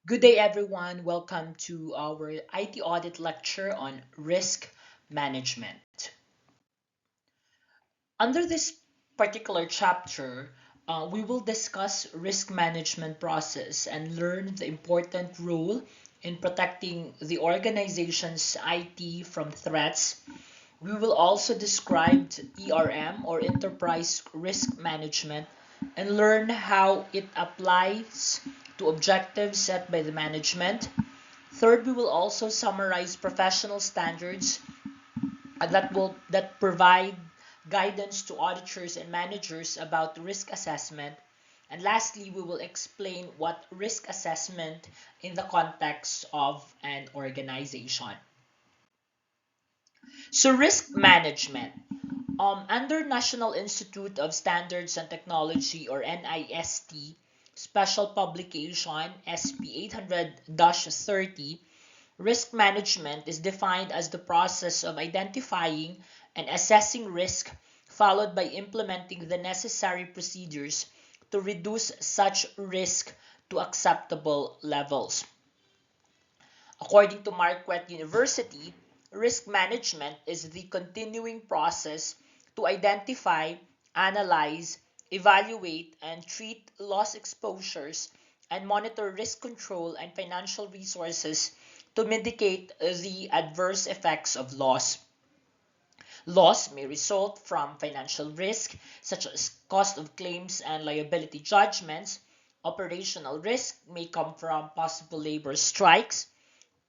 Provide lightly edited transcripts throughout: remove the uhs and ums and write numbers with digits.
Good day, everyone. Welcome to our IT audit lecture on risk management. Under this particular chapter, we will discuss risk management process and learn the important role in protecting the organization's IT from threats. We will also describe ERM or enterprise risk management and learn how it applies to objectives set by the management. Third, we will also summarize professional standards that provide guidance to auditors and managers about risk assessment. And lastly, we will explain what risk assessment in the context of an organization. So risk management. Under National Institute of Standards and Technology or NIST, Special Publication SP 800-30, risk management is defined as the process of identifying and assessing risk, followed by implementing the necessary procedures to reduce such risk to acceptable levels. According to Marquette University, risk management is the continuing process to identify, analyze, evaluate, and treat loss exposures and monitor risk control and financial resources to mitigate the adverse effects of loss. Loss may result from financial risk, such as cost of claims and liability judgments. Operational risk may come from possible labor strikes.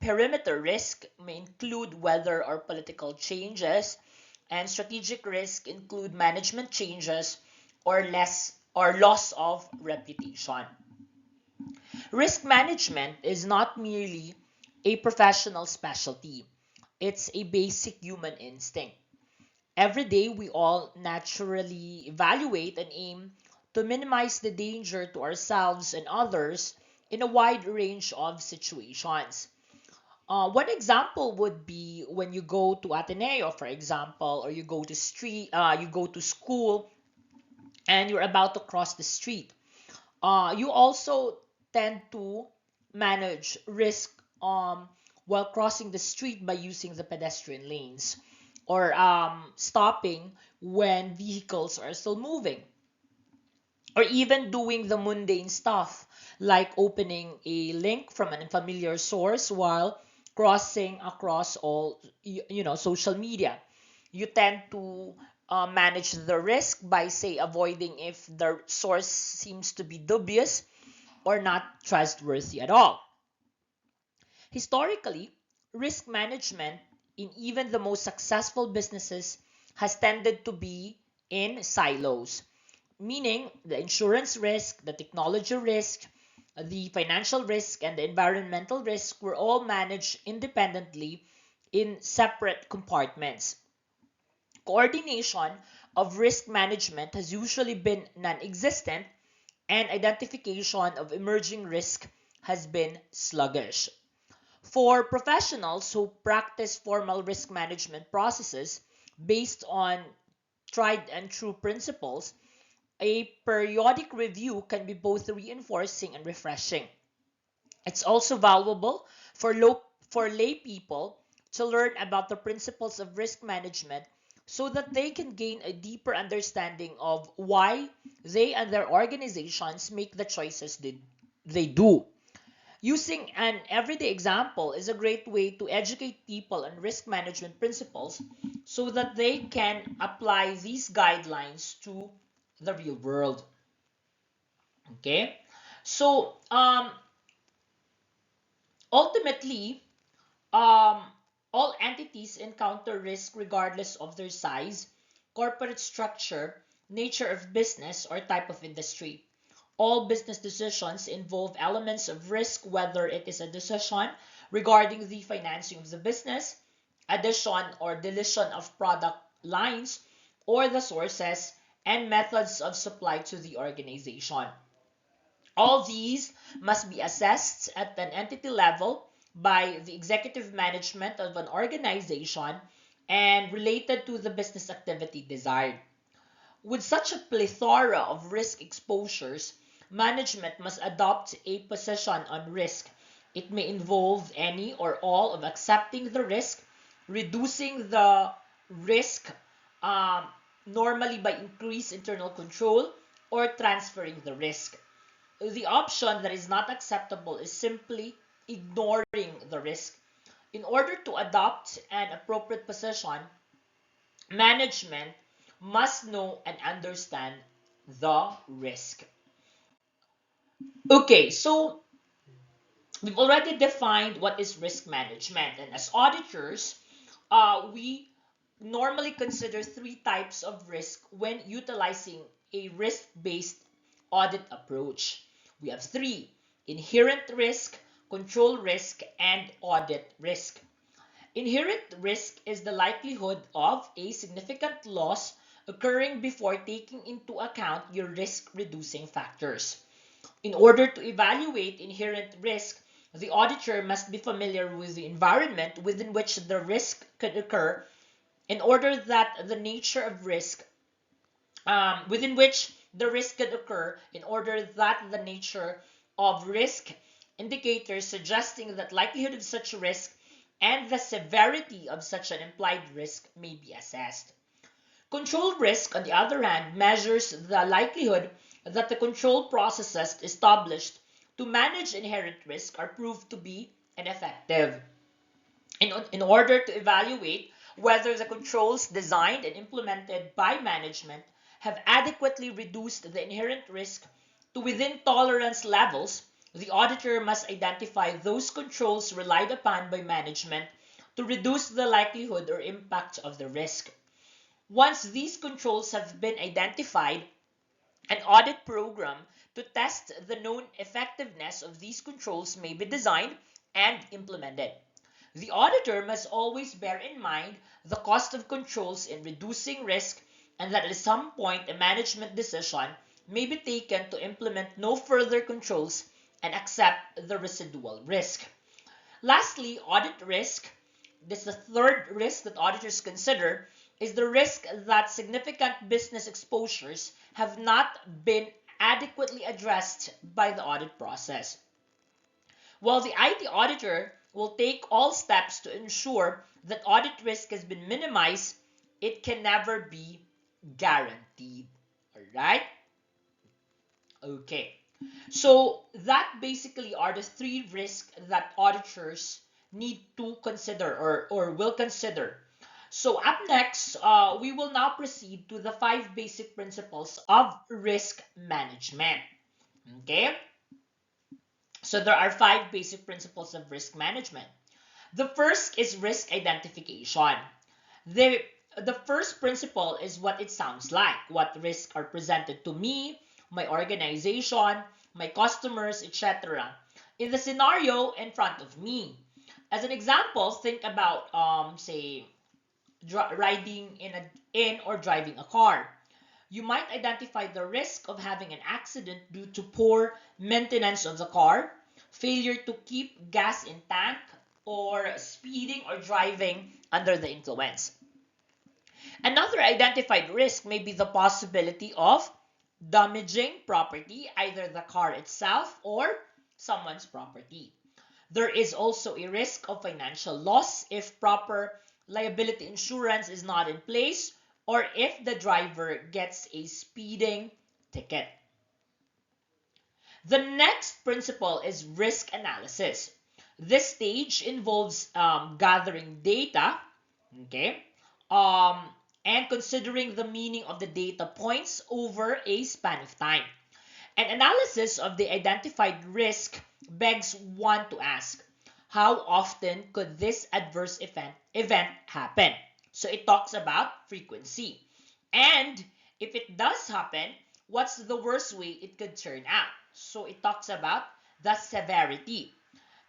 Perimeter risk may include weather or political changes, and strategic risk include management changes or loss of reputation. Risk management is not merely a professional specialty. It's a basic human instinct. Every day we all naturally evaluate and aim to minimize the danger to ourselves and others in a wide range of situations. One example would be when you go to Ateneo, for example, or you go to school and you're about to cross the street. You also tend to manage risk while crossing the street by using the pedestrian lanes or stopping when vehicles are still moving, or even doing the mundane stuff like opening a link from an unfamiliar source while crossing across all social media. You tend to manage the risk by, say, avoiding if the source seems to be dubious or not trustworthy at all. Historically, risk management in even the most successful businesses has tended to be in silos, meaning the insurance risk, the technology risk, the financial risk, and the environmental risk were all managed independently in separate compartments. Coordination of risk management has usually been non existent, and identification of emerging risk has been sluggish. For professionals who practice formal risk management processes based on tried and true principles, a periodic review can be both reinforcing and refreshing. It's also valuable for lay people to learn about the principles of risk management so that they can gain a deeper understanding of why they and their organizations make the choices they do. Using an everyday example is a great way to educate people on risk management principles so that they can apply these guidelines to the real world. Okay? So, ultimately, um, all entities encounter risk regardless of their size, corporate structure, nature of business, or type of industry. All business decisions involve elements of risk, whether it is a decision regarding the financing of the business, addition or deletion of product lines, or the sources and methods of supply to the organization. All these must be assessed at an entity level by the executive management of an organization and related to the business activity desired. With such a plethora of risk exposures, management must adopt a position on risk It may involve any or all of accepting the risk, reducing the risk um, normally by increased internal control, or transferring the risk. The option that is not acceptable is simply ignoring the risk. In order to adopt an appropriate position, management must know and understand the risk. Okay, so we've already defined what is risk management, and as auditors, we normally consider three types of risk when utilizing a risk-based audit approach. We have three: inherent risk, control risk, and audit risk. Inherent risk is the likelihood of a significant loss occurring before taking into account your risk-reducing factors. In order to evaluate inherent risk, the auditor must be familiar with the environment within which the risk could occur in order that the nature of risk within which the risk could occur in order that the nature of risk indicators suggesting that likelihood of such risk and the severity of such an implied risk may be assessed. Control risk, on the other hand, measures the likelihood that the control processes established to manage inherent risk are proved to be ineffective. In order to evaluate whether the controls designed and implemented by management have adequately reduced the inherent risk to within tolerance levels, the auditor must identify those controls relied upon by management to reduce the likelihood or impact of the risk. Once these controls have been identified, an audit program to test the known effectiveness of these controls may be designed and implemented. The auditor must always bear in mind the cost of controls in reducing risk and that at some point a management decision may be taken to implement no further controls and accept the residual risk. Lastly, audit risk. This is the third risk that auditors consider, is the risk that significant business exposures have not been adequately addressed by the audit process. While the IT auditor will take all steps to ensure that audit risk has been minimized, it can never be guaranteed. All right? Okay. So that basically are the three risks that auditors need to consider or will consider. So up next, we will now proceed to the five basic principles of risk management. Okay? So there are five basic principles of risk management. The first is risk identification. The, the first principle is what it sounds like. What risks are presented to me, my organization, my customers, etc. in the scenario in front of me. As an example, think about, say, riding in or driving a car. You might identify the risk of having an accident due to poor maintenance of the car, failure to keep gas in tank, or speeding or driving under the influence. Another identified risk may be the possibility of damaging property, either the car itself or someone's property. There is also a risk of financial loss if proper liability insurance is not in place or if the driver gets a speeding ticket. The next principle is risk analysis. This stage involves gathering data, okay, um, and considering the meaning of the data points over a span of time. An analysis of the identified risk begs one to ask, how often could this adverse event happen? So it talks about frequency. And if it does happen, what's the worst way it could turn out? So it talks about the severity.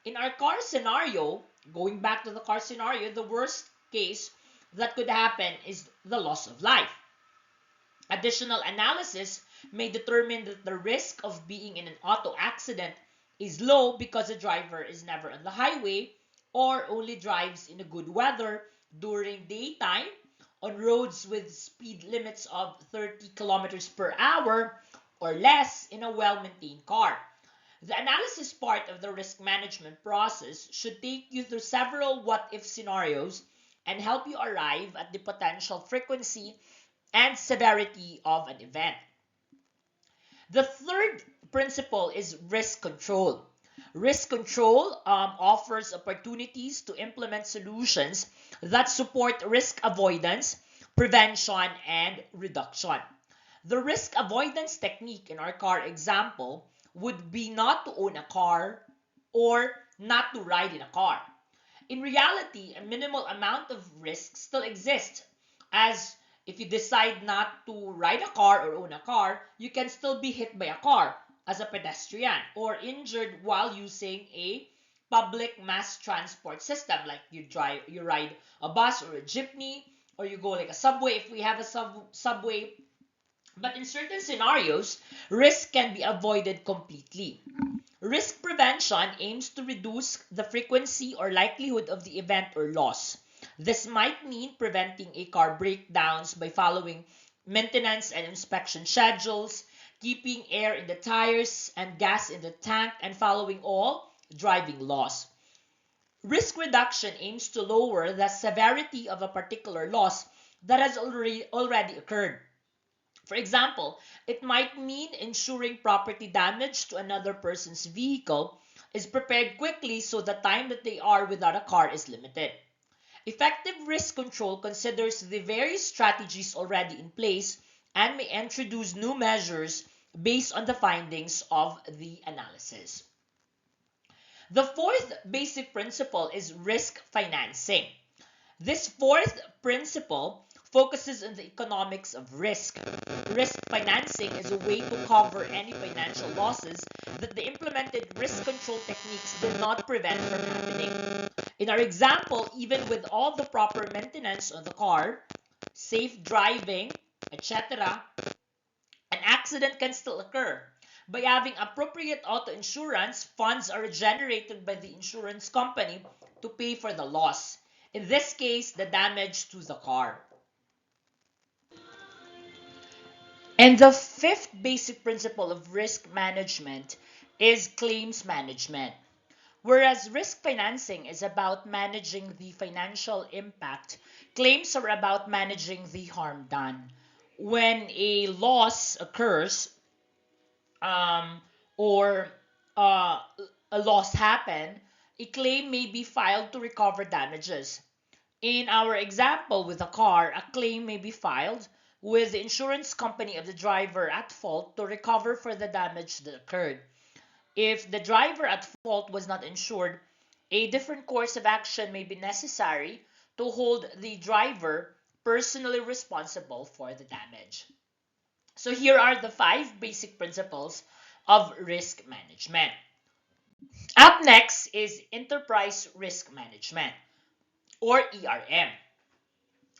In our car scenario, going back to the car scenario, the worst case that could happen is the loss of life. Additional analysis may determine that the risk of being in an auto accident is low because the driver is never on the highway or only drives in the good weather during daytime on roads with speed limits of 30 kilometers per hour or less in a well-maintained car. The analysis part of the risk management process should take you through several what-if scenarios and help you arrive at the potential frequency and severity of an event. The third principle is risk control. Risk control offers opportunities to implement solutions that support risk avoidance, prevention, and reduction. The risk avoidance technique in our car example would be not to own a car or not to ride in a car. In reality, a minimal amount of risk still exists, as if you decide not to ride a car or own a car, you can still be hit by a car as a pedestrian or injured while using a public mass transport system, like you ride a bus or a jeepney, or you go like a subway if we have a subway. But in certain scenarios, risk can be avoided completely. Risk prevention aims to reduce the frequency or likelihood of the event or loss. This might mean preventing a car breakdowns by following maintenance and inspection schedules, keeping air in the tires and gas in the tank, and following all driving laws. Risk reduction aims to lower the severity of a particular loss that has already occurred. For example, it might mean ensuring property damage to another person's vehicle is prepared quickly so the time that they are without a car is limited. Effective risk control considers the various strategies already in place and may introduce new measures based on the findings of the analysis. The fourth basic principle is risk financing. This fourth principle focuses on the economics of risk. Risk financing is a way to cover any financial losses that the implemented risk control techniques did not prevent from happening. In our example, even with all the proper maintenance on the car, safe driving, etc., an accident can still occur. By having appropriate auto insurance, funds are generated by the insurance company to pay for the loss. In this case, the damage to the car. And the fifth basic principle of risk management is claims management. Whereas risk financing is about managing the financial impact, claims are about managing the harm done. When a loss occurs, um, or a loss happen, a claim may be filed to recover damages. In our example with a car, a claim may be filed with the insurance company of the driver at fault to recover for the damage that occurred. If the driver at fault was not insured, a different course of action may be necessary to hold the driver personally responsible for the damage. So here are the 5 basic principles of risk management. Up next is enterprise risk management, or ERM.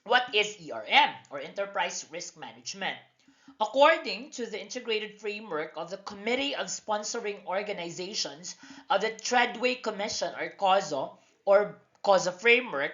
What is ERM, or enterprise risk management? According to the integrated framework of the Committee of Sponsoring Organizations of the Treadway Commission, or COSO framework,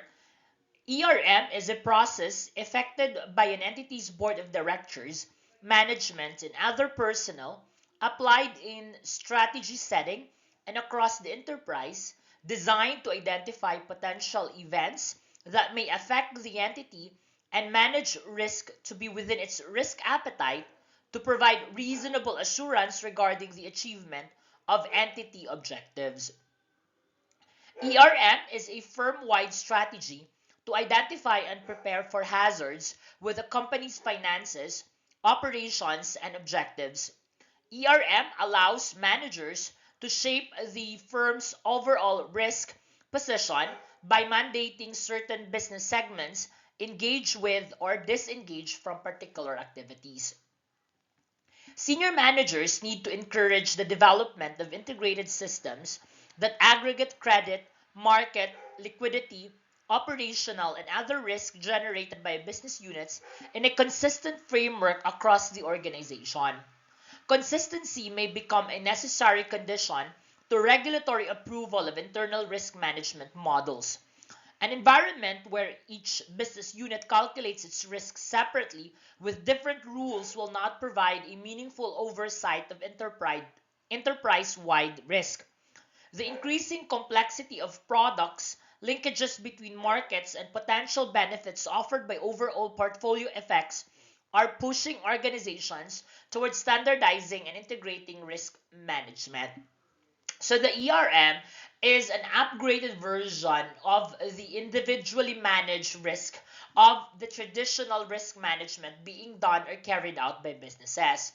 ERM is a process effected by an entity's board of directors, management, and other personnel applied in strategy setting and across the enterprise, designed to identify potential events that may affect the entity and manage risk to be within its risk appetite to provide reasonable assurance regarding the achievement of entity objectives. ERM is a firm-wide strategy to identify and prepare for hazards with a company's finances, operations, and objectives. ERM allows managers to shape the firm's overall risk position by mandating certain business segments engage with or disengage from particular activities. Senior managers need to encourage the development of integrated systems that aggregate credit, market, liquidity, operational, and other risk generated by business units in a consistent framework across the organization. Consistency may become a necessary condition to regulatory approval of internal risk management models. An environment where each business unit calculates its risks separately with different rules will not provide a meaningful oversight of enterprise enterprise-wide risk. The increasing complexity of products, linkages between markets, and potential benefits offered by overall portfolio effects are pushing organizations towards standardizing and integrating risk management. So the ERM is an upgraded version of the individually managed risk of the traditional risk management being done or carried out by businesses.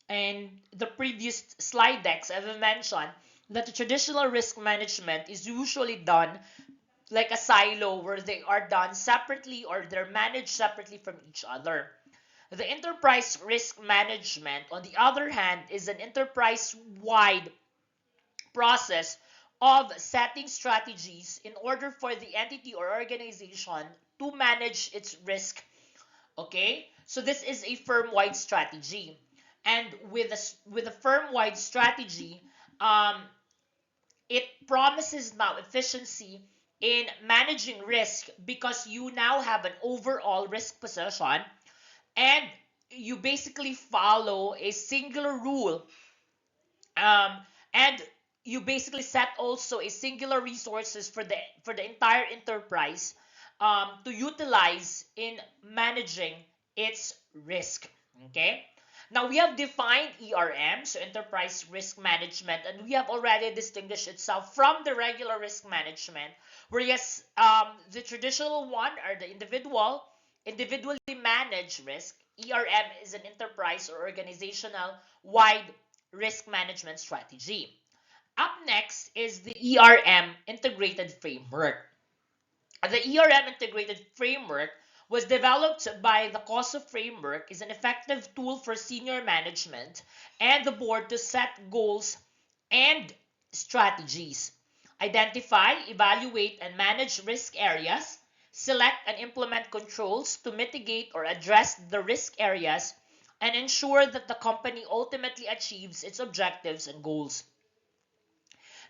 And the previous slide decks, I've mentioned that the traditional risk management is usually done like a silo where they are done separately or they're managed separately from each other. The enterprise risk management, on the other hand, is an enterprise wide process of setting strategies in order for the entity or organization to manage its risk. Okay, so this is a firm-wide strategy, and with a firm-wide strategy, um, it promises now efficiency in managing risk because you now have an overall risk position, and you basically follow a singular rule, um, and you basically set also a singular resources for the entire enterprise to utilize in managing its risk. Okay, now we have defined ERM, so enterprise risk management, and we have already distinguished itself from the regular risk management, whereas the traditional one are the individually managed risk. ERM is an enterprise or organizational wide risk management strategy. Up next is the ERM integrated framework. The ERM integrated framework was developed by the COSO framework, is an effective tool for senior management and the board to set goals and strategies, identify, evaluate, and manage risk areas, select and implement controls to mitigate or address the risk areas, and ensure that the company ultimately achieves its objectives and goals.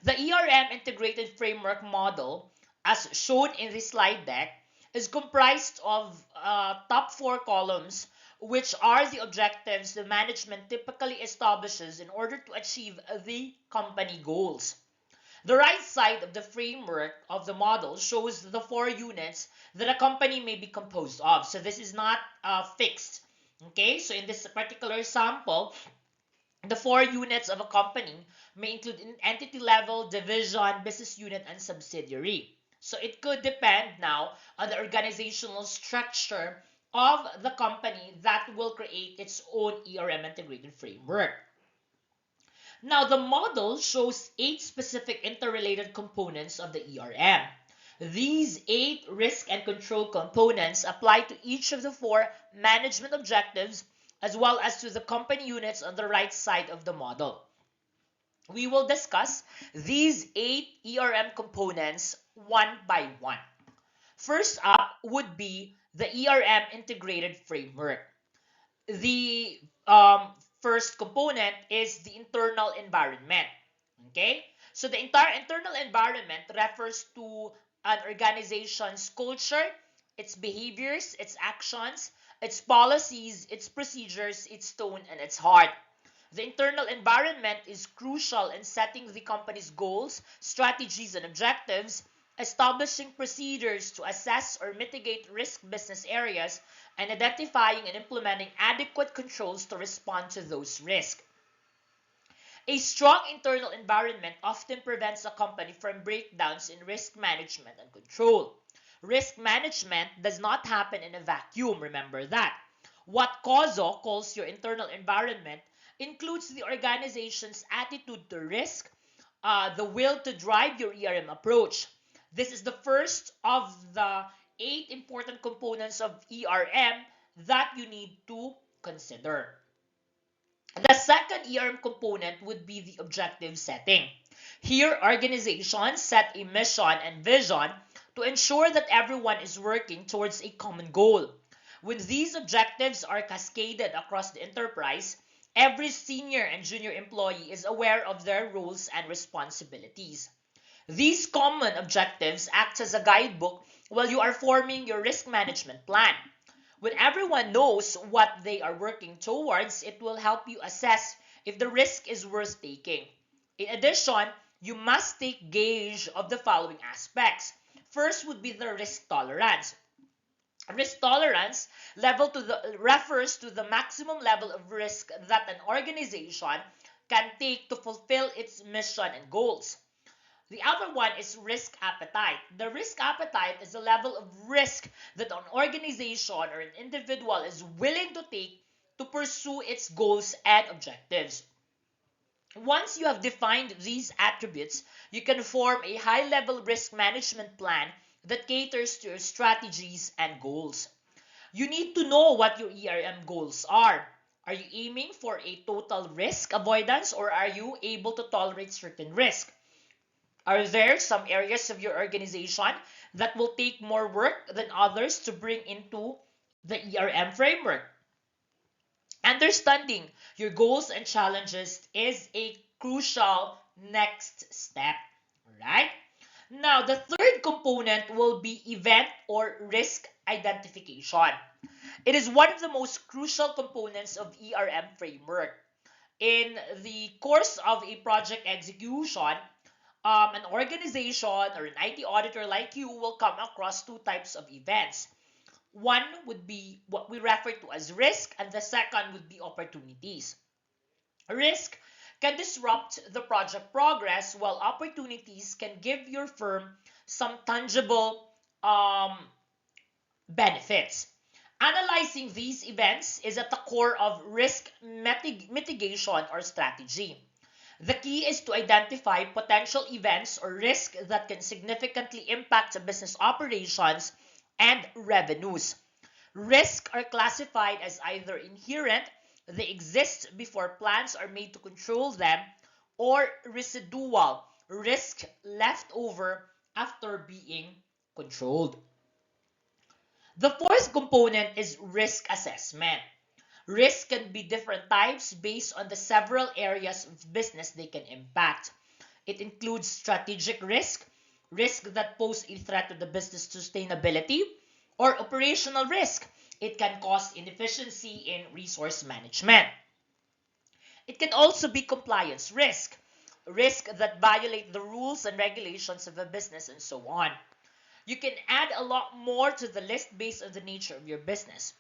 The ERM integrated framework model, as shown in this slide deck, is comprised of top four columns, which are the objectives the management typically establishes in order to achieve the company goals. The right side of the framework of the model shows the four units that a company may be composed of. So this is not fixed. Okay, so in this particular sample, the four units of a company may include entity level, division, business unit, and subsidiary. So it could depend now on the organizational structure of the company that will create its own ERM integrated framework. Now, the model shows 8 specific interrelated components of the ERM. These 8 risk and control components apply to each of the 4 management objectives as well as to the company units on the right side of the model. We will discuss these 8 ERM components one by one. First up would be the ERM integrated framework. The first component is the internal environment. Okay, so the entire internal environment refers to an organization's culture, its behaviors, its actions, its policies, its procedures, its tone, and its heart. The internal environment is crucial in setting the company's goals, strategies, and objectives, establishing procedures to assess or mitigate risk business areas, and identifying and implementing adequate controls to respond to those risks. A strong internal environment often prevents a company from breakdowns in risk management and control. Risk management does not happen in a vacuum, remember that. What COSO calls your internal environment includes the organization's attitude to risk, the will to drive your ERM approach. This is the first of the 8 important components of ERM that you need to consider. The second ERM component would be the objective setting. Here, organizations set a mission and vision to ensure that everyone is working towards a common goal. When these objectives are cascaded across the enterprise, every senior and junior employee is aware of their roles and responsibilities. These common objectives act as a guidebook while you are forming your risk management plan. When everyone knows what they are working towards, it will help you assess if the risk is worth taking. In addition, you must take gauge of the following aspects. First would be the risk tolerance. Risk tolerance refers to the maximum level of risk that an organization can take to fulfill its mission and goals. The other one is risk appetite. The risk appetite is the level of risk that an organization or an individual is willing to take to pursue its goals and objectives. Once you have defined these attributes, you can form a high-level risk management plan that caters to your strategies and goals. You need to know what your ERM goals are. Are you aiming for a total risk avoidance, or are you able to tolerate certain risk? Are there some areas of your organization that will take more work than others to bring into the ERM framework? Understanding your goals and challenges is a crucial next step. Right? Now, the third component will be event or risk identification. It is one of the most crucial components of ERM framework. In the course of a project execution, an organization or an IT auditor like you will come across two types of events. One would be what we refer to as risk, and the second would be opportunities. Risk can disrupt the project progress, while opportunities can give your firm some tangible benefits. Analyzing these events is at the core of risk mitigation or strategy. The key is to identify potential events or risks that can significantly impact the business operations and revenues. Risks are classified as either inherent, they exist before plans are made to control them, or residual, risk left over after being controlled. The fourth component is risk assessment. Risk can be different types based on the several areas of business they can impact. It includes strategic risk, risk that pose a threat to the business sustainability, or operational risk. It can cause inefficiency in resource management. It can also be compliance risk that violate the rules and regulations of a business, and so on. You can add a lot more to the list based on the nature of your business.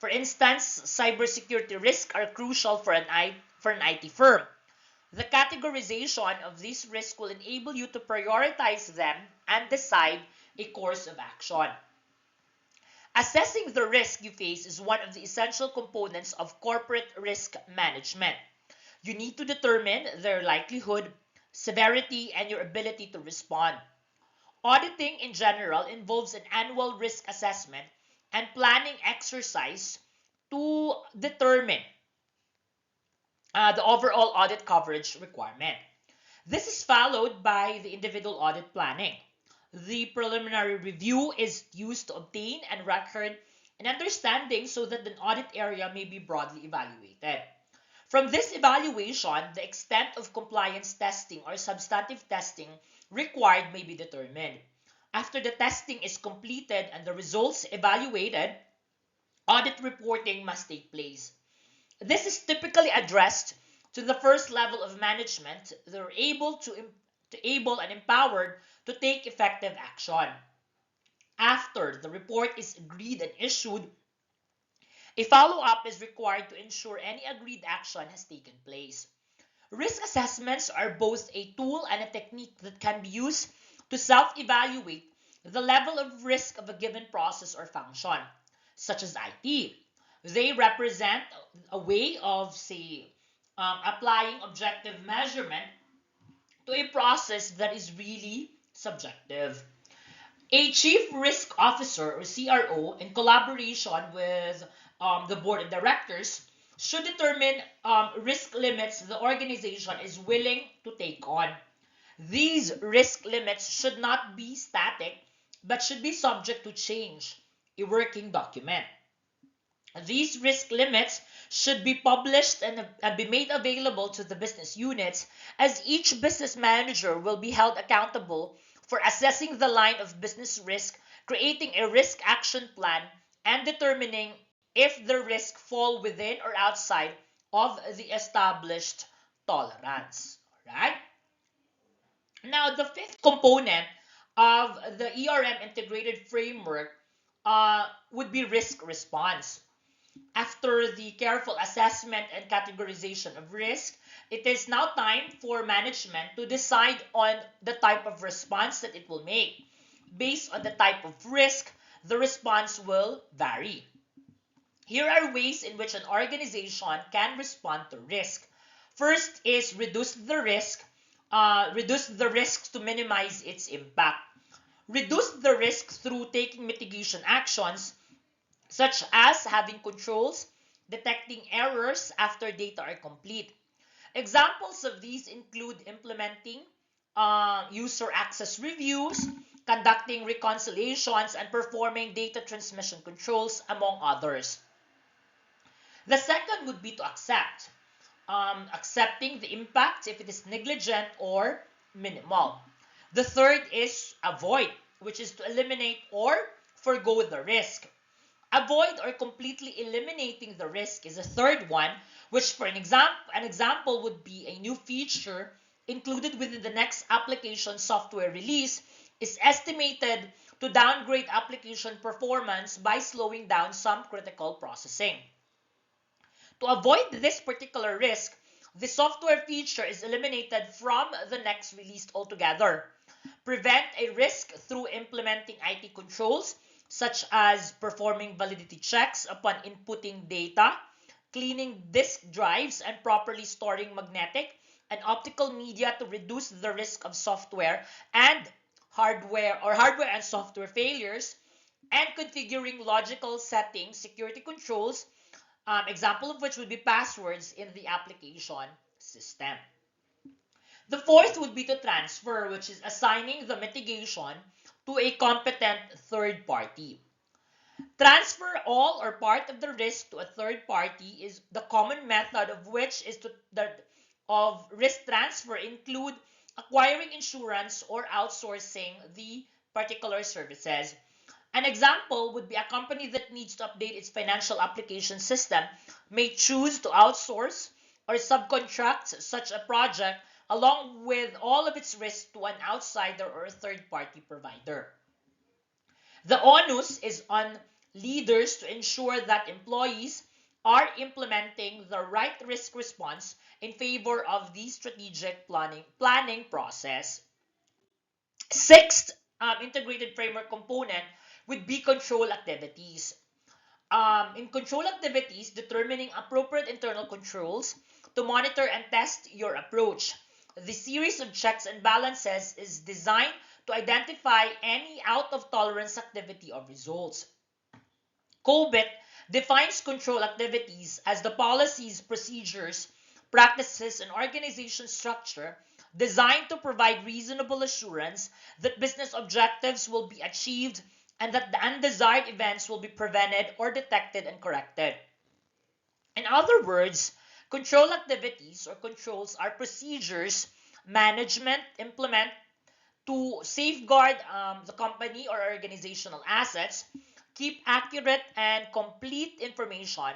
For instance, cybersecurity risks are crucial for an IT firm. The categorization of these risks will enable you to prioritize them and decide a course of action. Assessing the risk you face is one of the essential components of corporate risk management. You need to determine their likelihood, severity, and your ability to respond. Auditing in general involves an annual risk assessment and planning exercise to determine the overall audit coverage requirement. This is followed by the individual audit planning. The preliminary review is used to obtain and record an understanding so that the audit area may be broadly evaluated. From this evaluation, the extent of compliance testing or substantive testing required may be determined. After the testing is completed and the results evaluated, audit reporting must take place. This is typically addressed to the first level of management. They're able and empowered to take effective action. After the report is agreed and issued, a follow-up is required to ensure any agreed action has taken place. Risk assessments are both a tool and a technique that can be used to self-evaluate the level of risk of a given process or function, such as IT. They represent a way of, say, applying objective measurement to a process that is really subjective. A chief risk officer or CRO, in collaboration with the board of directors, should determine risk limits the organization is willing to take on. These risk limits should not be static, but should be subject to change, a working document. These risk limits should be published and be made available to the business units, as each business manager will be held accountable for assessing the line of business risk, creating a risk action plan, and determining if the risk fall within or outside of the established tolerance. Right? Now, the fifth component of the ERM integrated framework would be risk response. After the careful assessment and categorization of risk, it is now time for management to decide on the type of response that it will make. Based on the type of risk, the response will vary. Here are ways in which an organization can respond to risk. First is reduce the risk to minimize its impact. Reduce the risk through taking mitigation actions such as having controls, detecting errors after data are complete. Examples of these include implementing user access reviews, conducting reconciliations, and performing data transmission controls, among others. The second would be to accept. Accepting the impact if it is negligent or minimal. The third is avoid, which is to eliminate or forgo the risk. Avoid or completely eliminating the risk is a third one, which for an example would be a new feature included within the next application software release is estimated to downgrade application performance by slowing down some critical processing. To avoid this particular risk, the software feature is eliminated from the next release altogether. Prevent a risk through implementing IT controls, such as performing validity checks upon inputting data, cleaning disk drives, and properly storing magnetic and optical media to reduce the risk of software and hardware and software failures, and configuring logical settings, security controls, example of which would be passwords in the application system. The fourth would be to transfer, which is assigning the mitigation to a competent third party. Transfer all or part of the risk to a third party is the common method of which is of risk transfer include acquiring insurance or outsourcing the particular services. An example would be a company that needs to update its financial application system may choose to outsource or subcontract such a project along with all of its risks to an outsider or a third-party provider. The onus is on leaders to ensure that employees are implementing the right risk response in favor of the strategic planning process. Sixth integrated framework component would be control activities. In control activities, determining appropriate internal controls to monitor and test your approach. The series of checks and balances is designed to identify any out of tolerance activity or results. COBIT defines control activities as the policies, procedures, practices, and organization structure designed to provide reasonable assurance that business objectives will be achieved and that the undesired events will be prevented or detected and corrected. In other words, control activities or controls are procedures management implement to safeguard the company or organizational assets, keep accurate and complete information,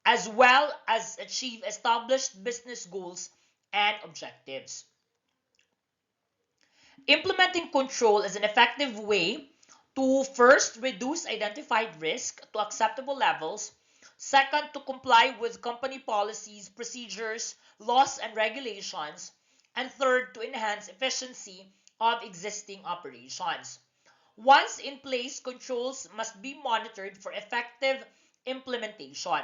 as well as achieve established business goals and objectives. Implementing control is an effective way to first reduce identified risk to acceptable levels, second, to comply with company policies, procedures, laws, and regulations, and third, to enhance efficiency of existing operations. Once in place, controls must be monitored for effective implementation.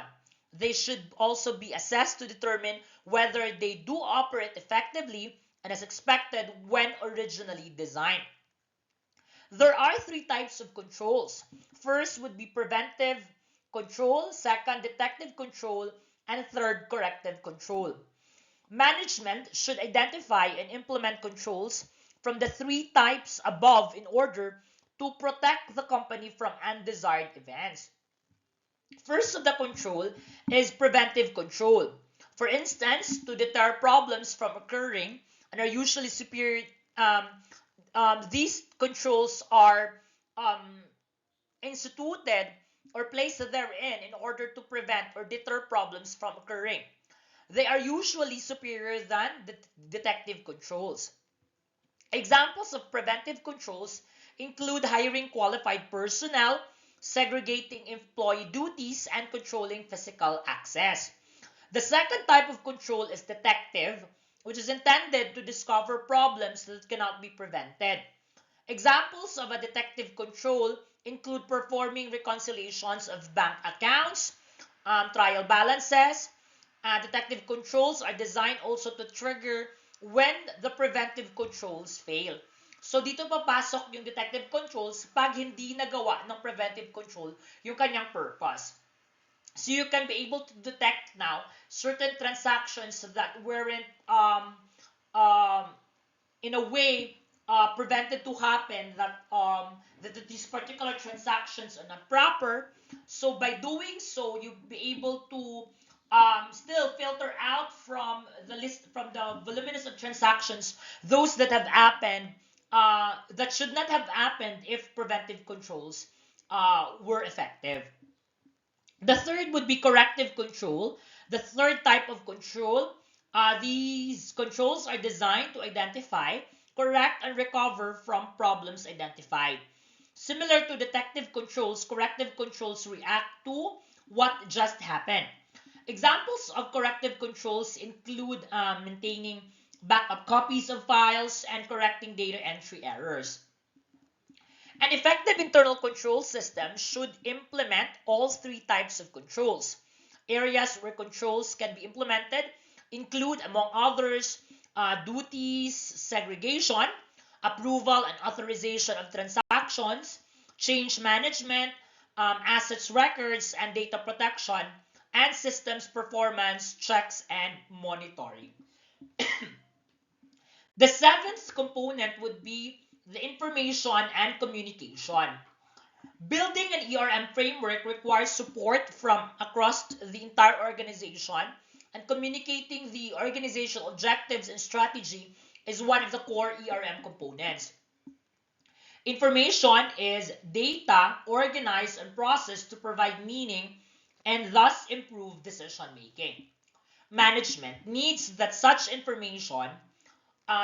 They should also be assessed to determine whether they do operate effectively and as expected when originally designed. There are three types of controls. First would be preventive control, second, detective control, and third, corrective control. Management should identify and implement controls from the three types above in order to protect the company from undesired events. First of the control is preventive control. For instance, to deter problems from occurring and are usually superior, these controls are instituted or placed therein in order to prevent or deter problems from occurring. They are usually superior than detective controls. Examples of preventive controls include hiring qualified personnel, segregating employee duties, and controlling physical access. The second type of control is detective, which is intended to discover problems that cannot be prevented. Examples of a detective control include performing reconciliations of bank accounts, trial balances. Detective controls are designed also to trigger when the preventive controls fail. So dito papasok yung detective controls pag hindi nagawa ng preventive control yung kanyang purpose. So you can be able to detect now certain transactions that weren't um, in a way prevented to happen, that these particular transactions are not proper. So by doing so, you'll be able to still filter out from the list, from the voluminous of transactions, those that have happened that should not have happened if preventive controls were effective. The third would be corrective control. The third type of control, these controls are designed to identify, correct, and recover from problems identified. Similar to detective controls, corrective controls react to what just happened. Examples of corrective controls include maintaining backup copies of files and correcting data entry errors. An effective internal control system should implement all three types of controls. Areas where controls can be implemented include, among others, duties, segregation, approval and authorization of transactions, change management, assets records and data protection, and systems performance checks and monitoring. The seventh component would be the information and communication. Building an ERM framework requires support from across the entire organization, and communicating the organizational objectives and strategy is one of the core ERM components. Information is data organized and processed to provide meaning and thus improve decision making. Management needs that such information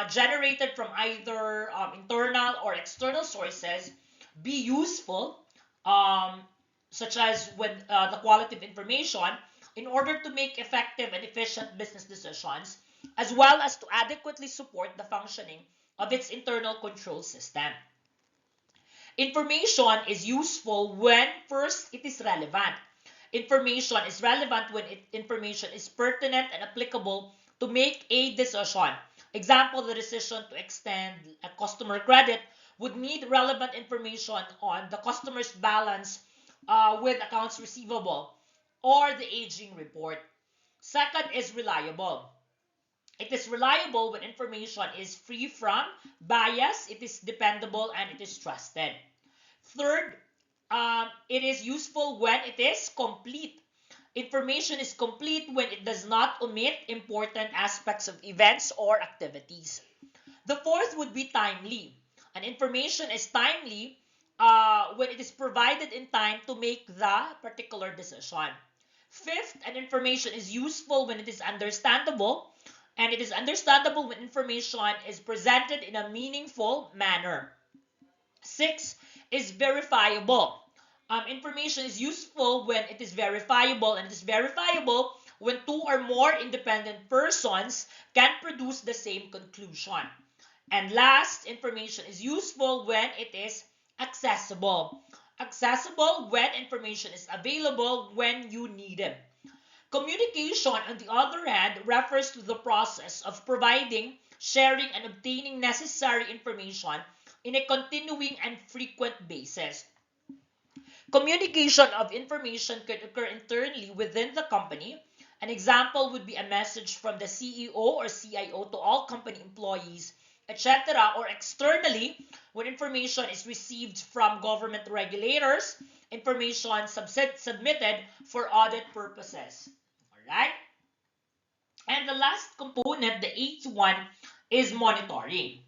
generated from either internal or external sources be useful, um, such as with the quality of information, in order to make effective and efficient business decisions, as well as to adequately support the functioning of its internal control system. Information is useful when first it is relevant. Information is relevant when information is pertinent and applicable to make a decision. Example, the decision to extend a customer credit would need relevant information on the customer's balance with accounts receivable or the aging report. Second is reliable. It is reliable when information is free from bias, it is dependable, and it is trusted. Third, it is useful when it is complete. Information is complete when it does not omit important aspects of events or activities. The fourth would be timely. And information is timely when it is provided in time to make the particular decision. Fifth, an information is useful when it is understandable, and it is understandable when information is presented in a meaningful manner. Six is verifiable. Information is useful when it is verifiable, and it is verifiable when two or more independent persons can produce the same conclusion. And last, information is useful when it is accessible. Accessible when information is available when you need it. Communication, on the other hand, refers to the process of providing, sharing, and obtaining necessary information in a continuing and frequent basis. Communication of information could occur internally within the company. An example would be a message from the CEO or CIO to all company employees, etc., or externally when information is received from government regulators, information submitted for audit purposes. All right? And the last component, the eighth one, is monitoring.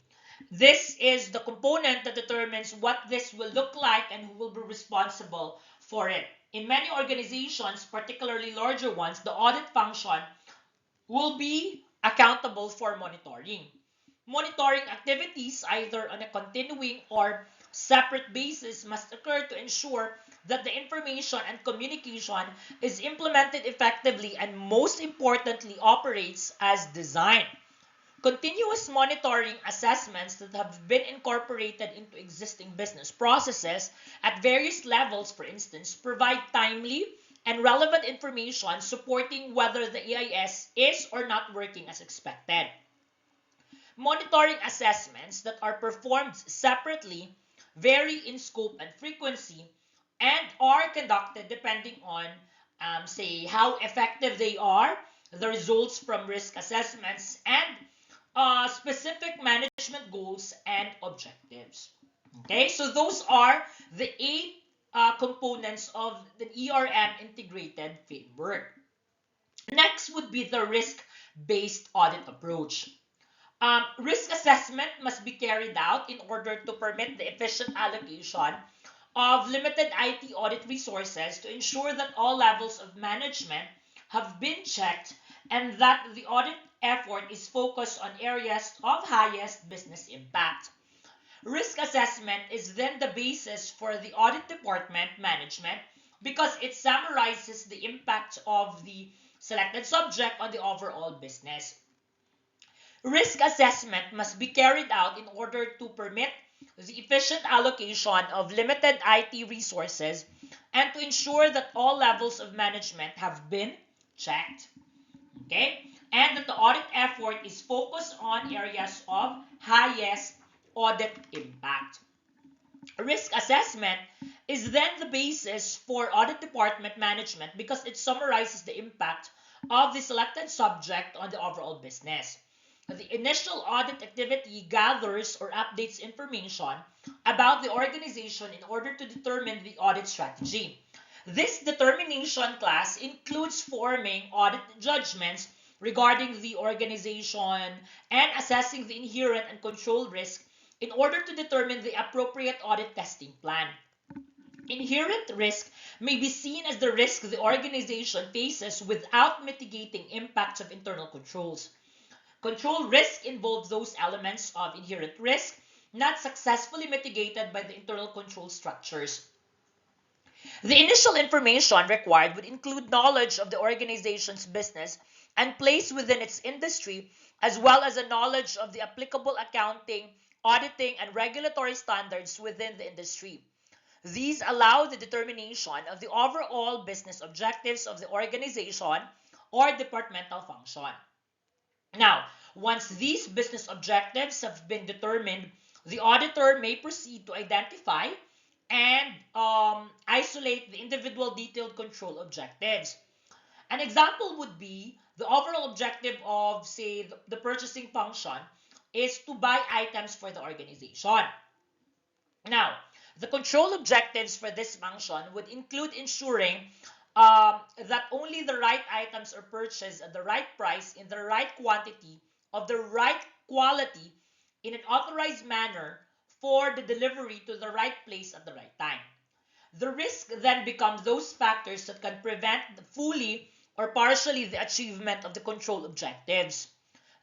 This is the component that determines what this will look like and who will be responsible for it. In many organizations, particularly larger ones, the audit function will be accountable for monitoring. Monitoring activities, either on a continuing or separate basis, must occur to ensure that the information and communication is implemented effectively and, most importantly, operates as designed. Continuous monitoring assessments that have been incorporated into existing business processes at various levels, for instance, provide timely and relevant information supporting whether the EIS is or not working as expected. Monitoring assessments that are performed separately vary in scope and frequency and are conducted depending on, say, how effective they are, the results from risk assessments, and specific management goals and objectives. Okay, so those are the 8 components of the ERM integrated framework. Next would be the risk-based audit approach. Risk assessment must be carried out in order to permit the efficient allocation of limited IT audit resources to ensure that all levels of management have been checked and that the audit effort is focused on areas of highest business impact. Risk assessment is then the basis for the audit department management because it summarizes the impact of the selected subject on the overall business. Risk assessment must be carried out in order to permit the efficient allocation of limited IT resources and to ensure that all levels of management have been checked. Okay? And that the audit effort is focused on areas of highest audit impact. Risk assessment is then the basis for audit department management because it summarizes the impact of the selected subject on the overall business. The initial audit activity gathers or updates information about the organization in order to determine the audit strategy. This determination class includes forming audit judgments regarding the organization and assessing the inherent and control risk in order to determine the appropriate audit testing plan. Inherent risk may be seen as the risk the organization faces without mitigating impacts of internal controls. Control risk involves those elements of inherent risk not successfully mitigated by the internal control structures. The initial information required would include knowledge of the organization's business and place within its industry, as well as a knowledge of the applicable accounting, auditing, and regulatory standards within the industry. These allow the determination of the overall business objectives of the organization or departmental function. Now, once these business objectives have been determined, the auditor may proceed to identify and isolate the individual detailed control objectives. An example would be the overall objective of, say, the purchasing function is to buy items for the organization. Now, the control objectives for this function would include ensuring that only the right items are purchased at the right price, in the right quantity, of the right quality, in an authorized manner for the delivery to the right place at the right time. The risk then becomes those factors that can prevent fully or partially the achievement of the control objectives.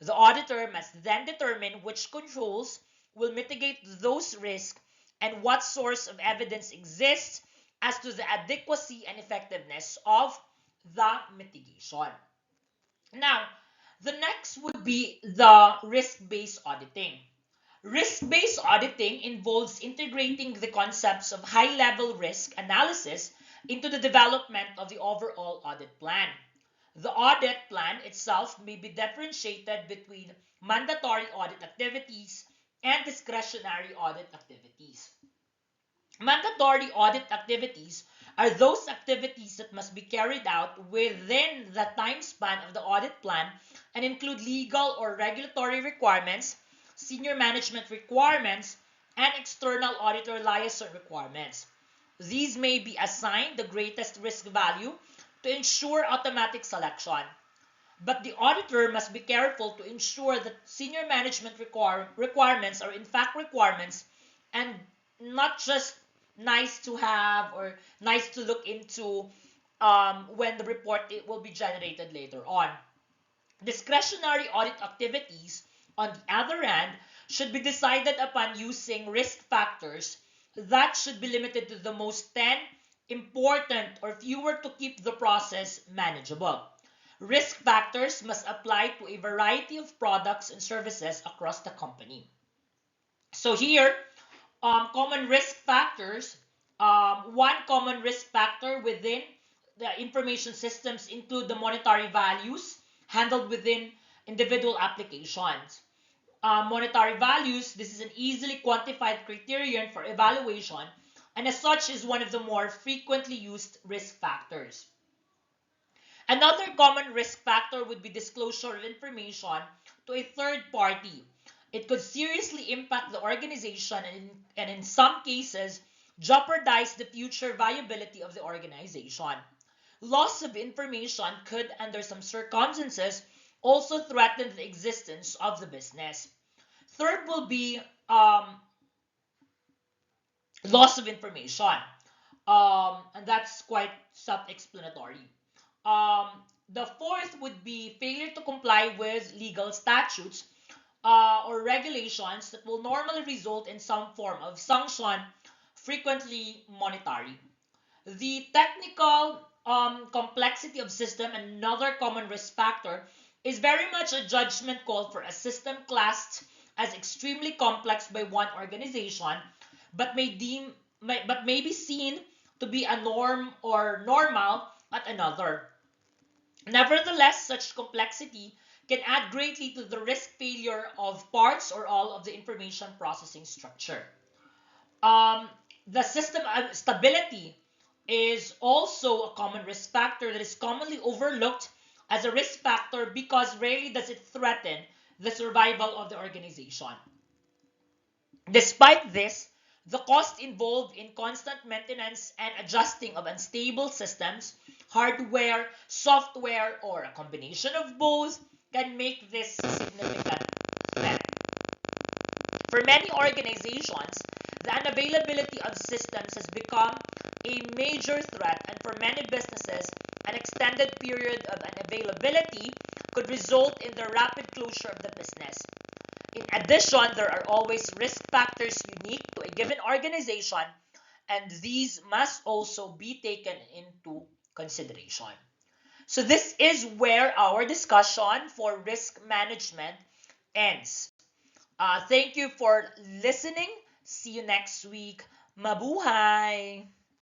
The auditor must then determine which controls will mitigate those risks and what source of evidence exists as to the adequacy and effectiveness of the mitigation. Now, the next would be the risk-based auditing. Risk-based auditing involves integrating the concepts of high-level risk analysis into the development of the overall audit plan. The audit plan itself may be differentiated between mandatory audit activities and discretionary audit activities. Mandatory audit activities are those activities that must be carried out within the time span of the audit plan and include legal or regulatory requirements, senior management requirements, and external auditor liaison requirements. These may be assigned the greatest risk value to ensure automatic selection. But the auditor must be careful to ensure that senior management requirements are in fact requirements and not just nice to have or nice to look into when the report will be generated later on. Discretionary audit activities, on the other hand, should be decided upon using risk factors that should be limited to the most 10 important or fewer to keep the process manageable. Risk factors must apply to a variety of products and services across the company. So here, common risk factors, one common risk factor within the information systems include the monetary values handled within individual applications. Monetary values, this is an easily quantified criterion for evaluation and as such is one of the more frequently used risk factors. Another common risk factor would be disclosure of information to a third party. It could seriously impact the organization and in some cases jeopardize the future viability of the organization. Loss of information could, under some circumstances, also threaten the existence of the business. Third will be loss of information. And that's quite self-explanatory. Um, the fourth would be failure to comply with legal statutes or regulations that will normally result in some form of sanction, frequently monetary. The technical complexity of system, another common risk factor, is very much a judgment call for a system classed as extremely complex by one organization, but may be seen to be a norm or normal at another. Nevertheless, such complexity can add greatly to the risk failure of parts or all of the information processing structure. Um, the system stability is also a common risk factor that is commonly overlooked as a risk factor because rarely does it threaten the survival of the organization. Despite this, the cost involved in constant maintenance and adjusting of unstable systems, hardware, software, or a combination of both can make this a significant threat. For many organizations, the unavailability of systems has become a major threat, and for many businesses, an extended period of unavailability could result in the rapid closure of the business. In addition, there are always risk factors unique to a given organization, and these must also be taken into consideration. So, this is where our discussion for risk management ends. Thank you for listening. See you next week. Mabuhay!